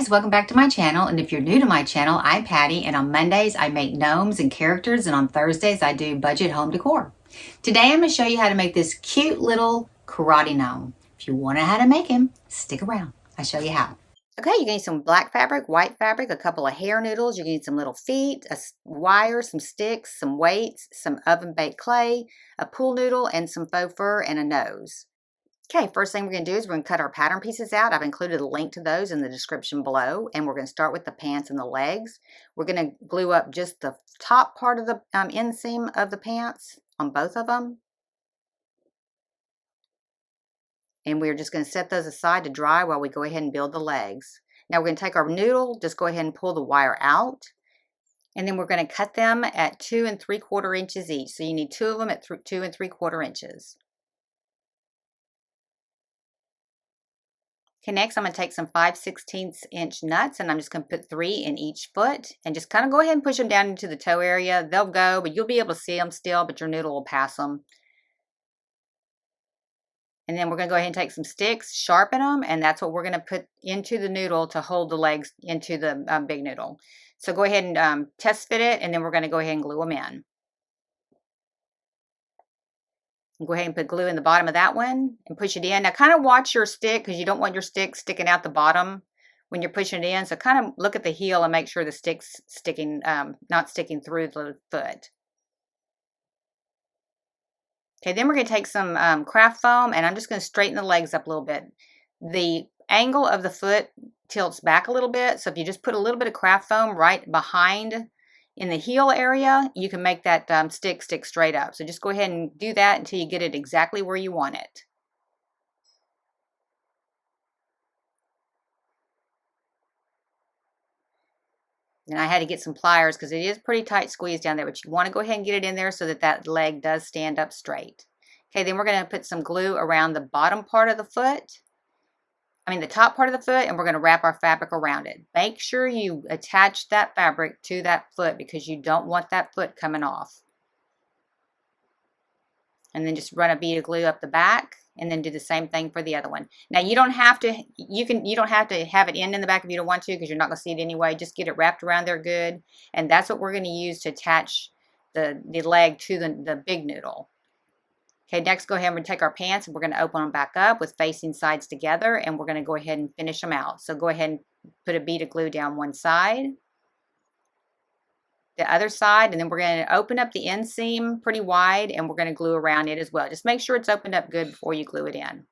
guys, welcome back to my channel. And if you're new to my channel, I'm Patty, and on Mondays I make gnomes and characters, and on Thursdays I do budget home decor. Today I'm going to show you how to make this cute little karate gnome. If you want to know how to make him, stick around. I'll show you how. Okay, you're going to need some black fabric, white fabric, a couple of hair noodles, you're going to need some little feet, a wire, some sticks, some weights, some oven baked clay, a pool noodle, and some faux fur and a nose. Okay, first thing we're going to do is we're going to cut our pattern pieces out. I've included a link to those in the description below, and we're going to start with the pants and the legs. We're going to glue up just the top part of the inseam of the pants on both of them. And we're just going to set those aside to dry while we go ahead and build the legs. Now we're going to take our noodle, just go ahead and pull the wire out, and then we're going to cut them at 2 3/4 inches each. So you need 2 of them at 2 3/4 inches. Okay, next I'm going to take some 5/16 inch nuts, and I'm just going to put 3 in each foot and just kind of go ahead and push them down into the toe area. They'll go, but you'll be able to see them still, but your noodle will pass them. And then we're going to go ahead and take some sticks, sharpen them, and that's what we're going to put into the noodle to hold the legs into the big noodle. So go ahead and test fit it, and then we're going to go ahead and glue them in. Go ahead and put glue in the bottom of that one and push it in. Now kind of watch your stick because you don't want your stick sticking out the bottom when you're pushing it in. So kind of look at the heel and make sure the stick's sticking, not sticking through the foot. Okay, then we're going to take some craft foam, and I'm just going to straighten the legs up a little bit. The angle of the foot tilts back a little bit, so if you just put a little bit of craft foam right behind in the heel area, you can make that stick straight up. So just go ahead and do that until you get it exactly where you want it. And I had to get some pliers because it is pretty tight squeeze down there, but you want to go ahead and get it in there so that that leg does stand up straight. Okay, then we're going to put some glue around the bottom part of the foot. The top part of the foot, and we're going to wrap our fabric around it. Make sure you attach that fabric to that foot because you don't want that foot coming off. And then just run a bead of glue up the back, and then do the same thing for the other one. Now you don't have to, you don't have to have it in the back if you don't want to, because you're not going to see it anyway. Just get it wrapped around there good, and that's what we're going to use to attach the leg to the big noodle. Okay, next go ahead and take our pants, and we're going to open them back up with facing sides together, and we're going to go ahead and finish them out. So go ahead and put a bead of glue down one side, the other side, and then we're going to open up the inseam pretty wide, and we're going to glue around it as well. Just make sure it's opened up good before you glue it in.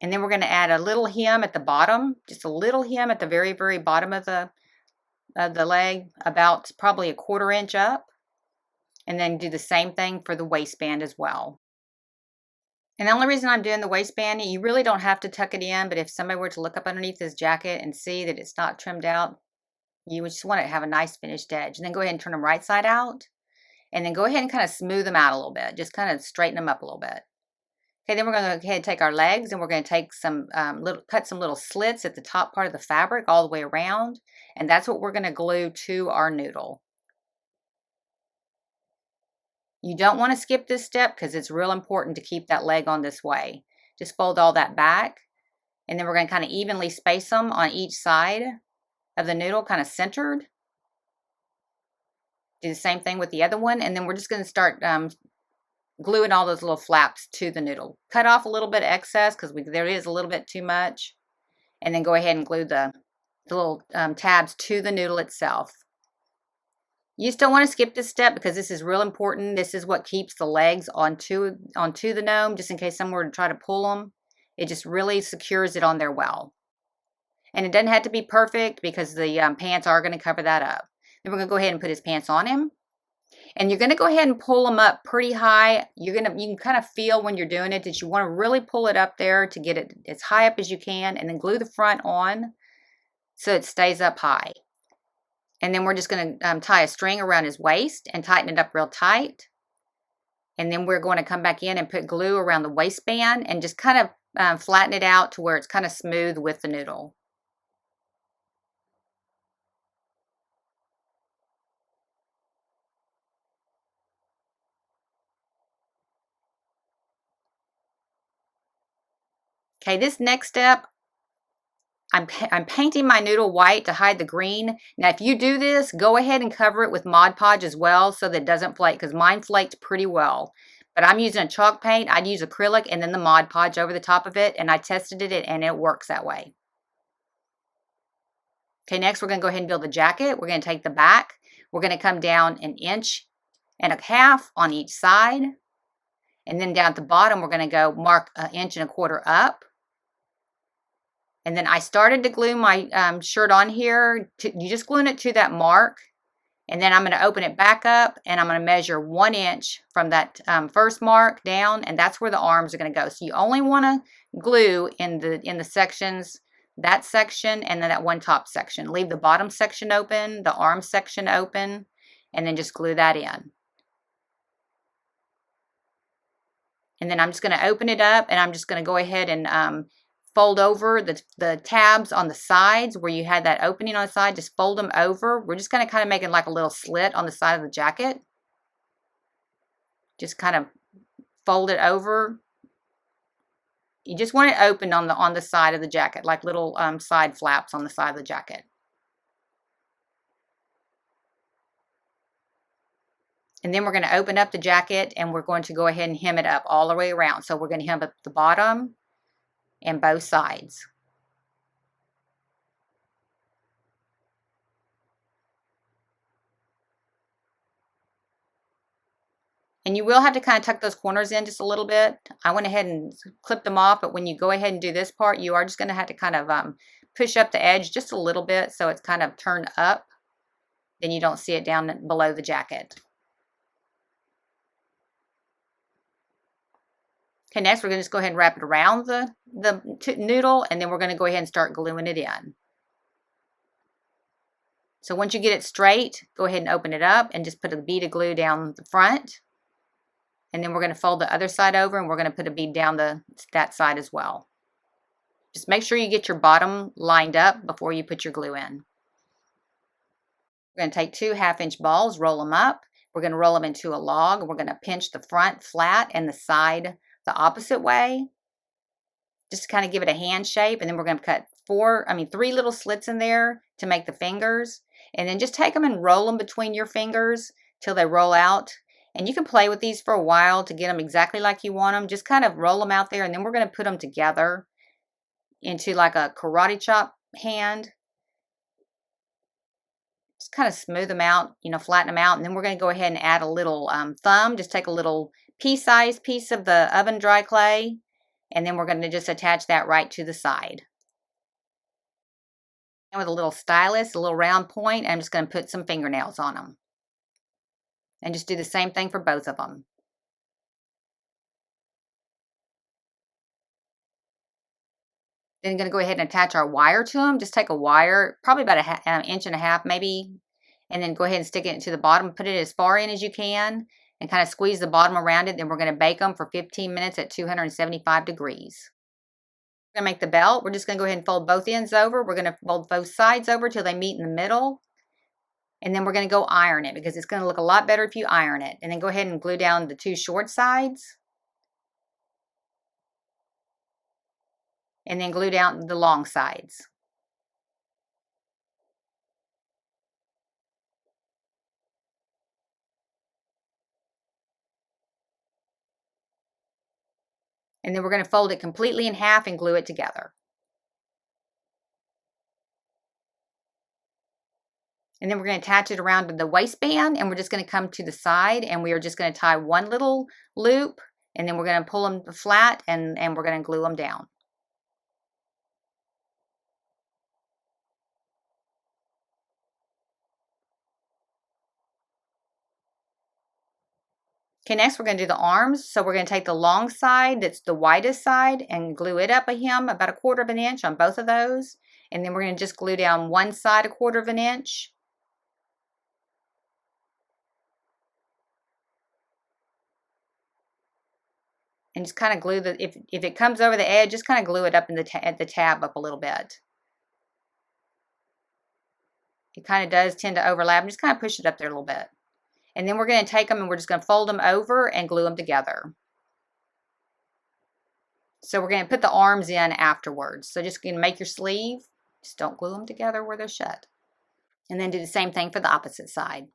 And then we're going to add a little hem at the bottom, just a little hem at the very, very bottom of the leg, about probably 1/4 inch up. And then do the same thing for the waistband as well. And the only reason I'm doing the waistband, you really don't have to tuck it in, but if somebody were to look up underneath this jacket and see that it's not trimmed out, you would just want to have a nice finished edge. And then go ahead and turn them right side out, and then go ahead and kind of smooth them out a little bit. Just kind of straighten them up a little bit. Okay, then we're going to go ahead and take our legs, and we're going to take some cut some little slits at the top part of the fabric all the way around, and that's what we're going to glue to our noodle. You don't want to skip this step because it's real important to keep that leg on this way. Just fold all that back, and then we're going to kind of evenly space them on each side of the noodle, kind of centered. Do the same thing with the other one, and then we're just going to start gluing all those little flaps to the noodle. Cut off a little bit of excess because there is a little bit too much, and then go ahead and glue the little tabs to the noodle itself. You just don't want to skip this step because this is real important. This is what keeps the legs onto the gnome, just in case someone were to try to pull them. It just really secures it on there well. And it doesn't have to be perfect because the pants are going to cover that up. Then we're going to go ahead and put his pants on him. And you're going to go ahead and pull them up pretty high. You can kind of feel when you're doing it that you want to really pull it up there to get it as high up as you can, and then glue the front on so it stays up high. And then we're just going to tie a string around his waist and tighten it up real tight. And then we're going to come back in and put glue around the waistband and just kind of flatten it out to where it's kind of smooth with the noodle. Okay, this next step, I'm painting my noodle white to hide the green. Now, if you do this, go ahead and cover it with Mod Podge as well so that it doesn't flake, because mine flaked pretty well. But I'm using a chalk paint. I'd use acrylic and then the Mod Podge over the top of it, and I tested it and it works that way. Okay, next we're going to go ahead and build the jacket. We're going to take the back. We're going to come down 1.5 inches on each side. And then down at the bottom, we're going to go mark 1.25 inches up. And then I started to glue my shirt on here. You just gluing it to that mark. And then I'm going to open it back up and I'm going to measure 1 inch from that first mark down. And that's where the arms are going to go. So you only want to glue in the sections, that section and then that one top section. Leave the bottom section open, the arm section open, and then just glue that in. And then I'm just going to open it up and I'm just going to go ahead and fold over the tabs on the sides where you had that opening on the side. Just fold them over. We're just going to kind of make it like a little slit on the side of the jacket. Just kind of fold it over. You just want it open on the side of the jacket, like little side flaps on the side of the jacket. And then we're going to open up the jacket and we're going to go ahead and hem it up all the way around. So we're going to hem up the bottom and both sides. And you will have to kind of tuck those corners in just a little bit. I went ahead and clipped them off, but when you go ahead and do this part, you are just going to have to kind of push up the edge just a little bit so it's kind of turned up. Then you don't see it down below the jacket. Okay, next we're going to just go ahead and wrap it around the noodle, and then we're going to go ahead and start gluing it in. So once you get it straight, go ahead and open it up and just put a bead of glue down the front. And then we're going to fold the other side over and we're going to put a bead down that side as well. Just make sure you get your bottom lined up before you put your glue in. We're going to take 2 1/2-inch balls, roll them up. We're going to roll them into a log. We're going to pinch the front flat and the side the opposite way. Just to kind of give it a hand shape. And then we're going to cut 3 little slits in there to make the fingers. And then just take them and roll them between your fingers till they roll out. And you can play with these for a while to get them exactly like you want them. Just kind of roll them out there and then we're going to put them together into like a karate chop hand. Just kind of smooth them out, flatten them out. And then we're going to go ahead and add a little thumb. Just take a little pea-sized piece of the oven dry clay. And then we're going to just attach that right to the side. And with a little stylus, a little round point, I'm just going to put some fingernails on them. And just do the same thing for both of them. Then I'm going to go ahead and attach our wire to them. Just take a wire, probably about an 1.5 inches maybe, and then go ahead and stick it into the bottom. Put it as far in as you can and kind of squeeze the bottom around it. Then we're going to bake them for 15 minutes at 275 degrees. We're going to make the belt. We're just going to go ahead and fold both ends over. We're going to fold both sides over till they meet in the middle. And then we're going to go iron it because it's going to look a lot better if you iron it. And then go ahead and glue down the 2 short sides. And then glue down the long sides. And then we're going to fold it completely in half and glue it together. And then we're going to attach it around the waistband and we're just going to come to the side and we are just going to tie one little loop and then we're going to pull them flat and we're going to glue them down. Okay, next we're going to do the arms. So we're going to take the long side, that's the widest side, and glue it up a hem about 1/4 inch on both of those. And then we're going to just glue down one side 1/4 inch. And just kind of glue if it comes over the edge, just kind of glue it up in at the tab up a little bit. It kind of does tend to overlap. Just kind of push it up there a little bit. And then we're going to take them and we're just going to fold them over and glue them together. So we're going to put the arms in afterwards. So just going to make your sleeve. Just don't glue them together where they're shut. And then do the same thing for the opposite side.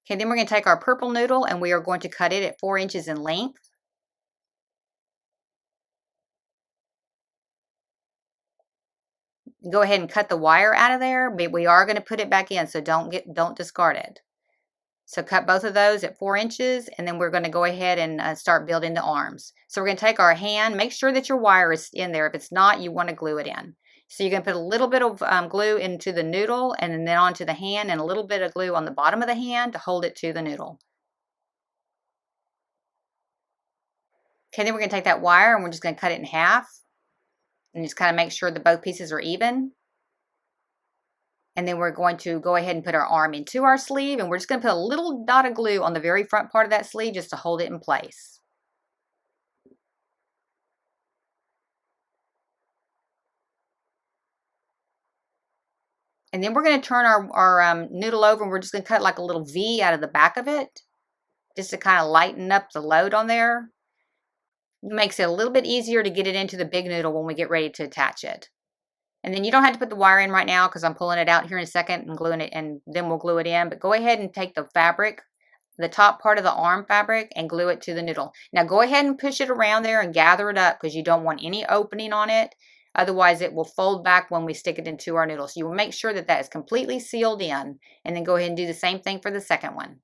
Okay, then we're going to take our purple noodle and we are going to cut it at 4 inches in length. Go ahead and cut the wire out of there, but we are going to put it back in, so don't discard it. So cut both of those at 4 inches, and then we're going to go ahead and start building the arms. So we're going to take our hand, make sure that your wire is in there. If it's not, you want to glue it in. So you're going to put a little bit of glue into the noodle and then onto the hand, and a little bit of glue on the bottom of the hand to hold it to the noodle. Okay, then we're going to take that wire and we're just going to cut it in half and just kind of make sure that both pieces are even. And then we're going to go ahead and put our arm into our sleeve, and we're just going to put a little dot of glue on the very front part of that sleeve just to hold it in place. And then we're going to turn our noodle over, and we're just going to cut like a little V out of the back of it just to kind of lighten up the load on there. It makes it a little bit easier to get it into the big noodle when we get ready to attach it. And then you don't have to put the wire in right now because I'm pulling it out here in a second and gluing it, and then we'll glue it in. But go ahead and take the fabric, the top part of the arm fabric, and glue it to the noodle. Now go ahead and push it around there and gather it up because you don't want any opening on it. Otherwise it will fold back when we stick it into our noodle. So you will make sure that that is completely sealed in, and then go ahead and do the same thing for the second one.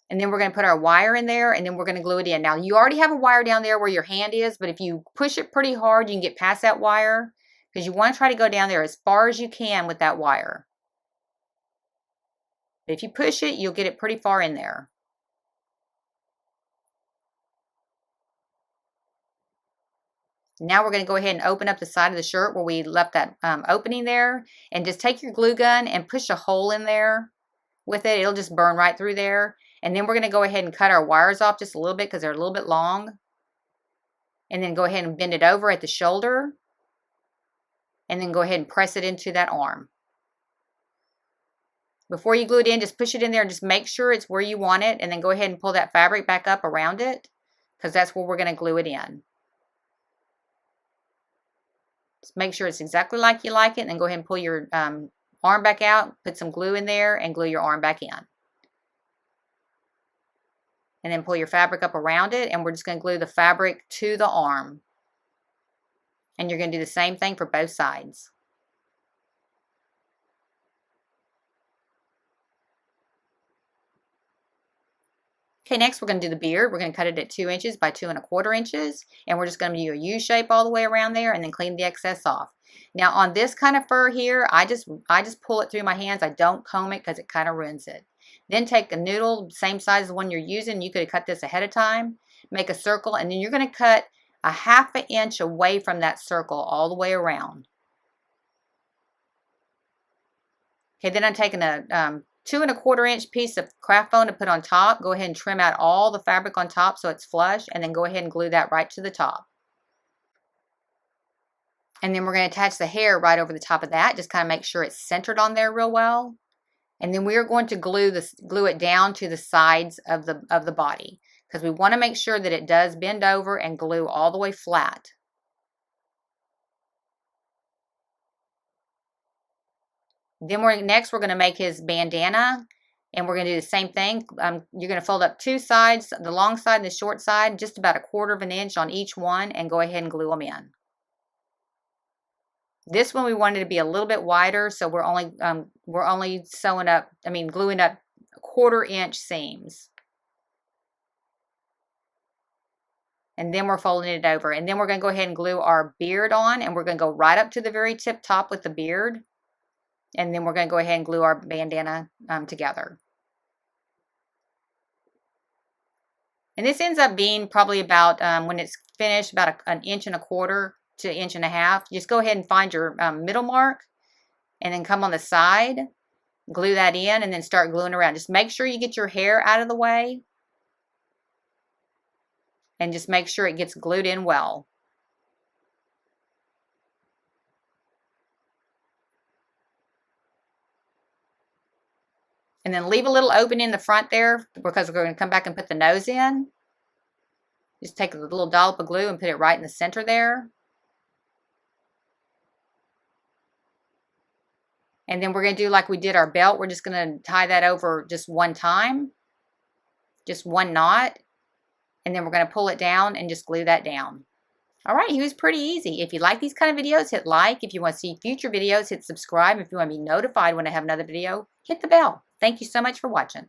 And then we're going to put our wire in there, and then we're going to glue it in. Now, you already have a wire down there where your hand is, but if you push it pretty hard, you can get past that wire because you want to try to go down there as far as you can with that wire. But if you push it, you'll get it pretty far in there. Now we're going to go ahead and open up the side of the shirt where we left that opening there, and just take your glue gun and push a hole in there with it. It'll just burn right through there. And then we're going to go ahead and cut our wires off just a little bit because they're a little bit long. And then go ahead and bend it over at the shoulder. And then go ahead and press it into that arm. Before you glue it in, just push it in there and just make sure it's where you want it. And then go ahead and pull that fabric back up around it because that's where we're going to glue it in. Just make sure it's exactly like you like it, and then go ahead and pull your arm back out, put some glue in there, and glue your arm back in. And then pull your fabric up around it, and we're just going to glue the fabric to the arm. And you're going to do the same thing for both sides. Okay, next we're going to do the beard. We're going to cut it at 2 inches by 2 1/4 inches, and we're just going to do a U shape all the way around there, and then clean the excess off. Now on this kind of fur here, I just pull it through my hands. I don't comb it because it kind of ruins it. Then take a noodle, same size as the one you're using. You could have cut this ahead of time. Make a circle, and then you're going to cut a 1/2 inch away from that circle all the way around. Okay, then I'm taking a 2 1/4 inch piece of craft foam to put on top. Go ahead and trim out all the fabric on top so it's flush, and then go ahead and glue that right to the top. And then we're going to attach the hair right over the top of that. Just kind of make sure it's centered on there real well. And then we are going to glue it down to the sides of the body because we want to make sure that it does bend over and glue all the way flat. Then next we're going to make his bandana, and we're going to do the same thing. You're going to fold up 2 sides, the long side and the short side, just about 1/4 inch on each one, and go ahead and glue them in. This one we wanted to be a little bit wider, so we're only gluing up 1/4 inch seams. And then we're folding it over, and then we're going to go ahead and glue our beard on, and we're going to go right up to the very tip top with the beard. And then we're going to go ahead and glue our bandana together. And this ends up being probably about, when it's finished, about 1 1/4 to 1 1/2 inches. Just go ahead and find your middle mark, and then come on the side, glue that in, and then start gluing around. Just make sure you get your hair out of the way, and just make sure it gets glued in well. And then leave a little opening in the front there because we're going to come back and put the nose in. Just take a little dollop of glue and put it right in the center there. And then we're going to do like we did our belt. We're just going to tie that over just one time. Just one knot. And then we're going to pull it down and just glue that down. All right, he was pretty easy. If you like these kind of videos, hit like. If you want to see future videos, hit subscribe. If you want to be notified when I have another video, hit the bell. Thank you so much for watching.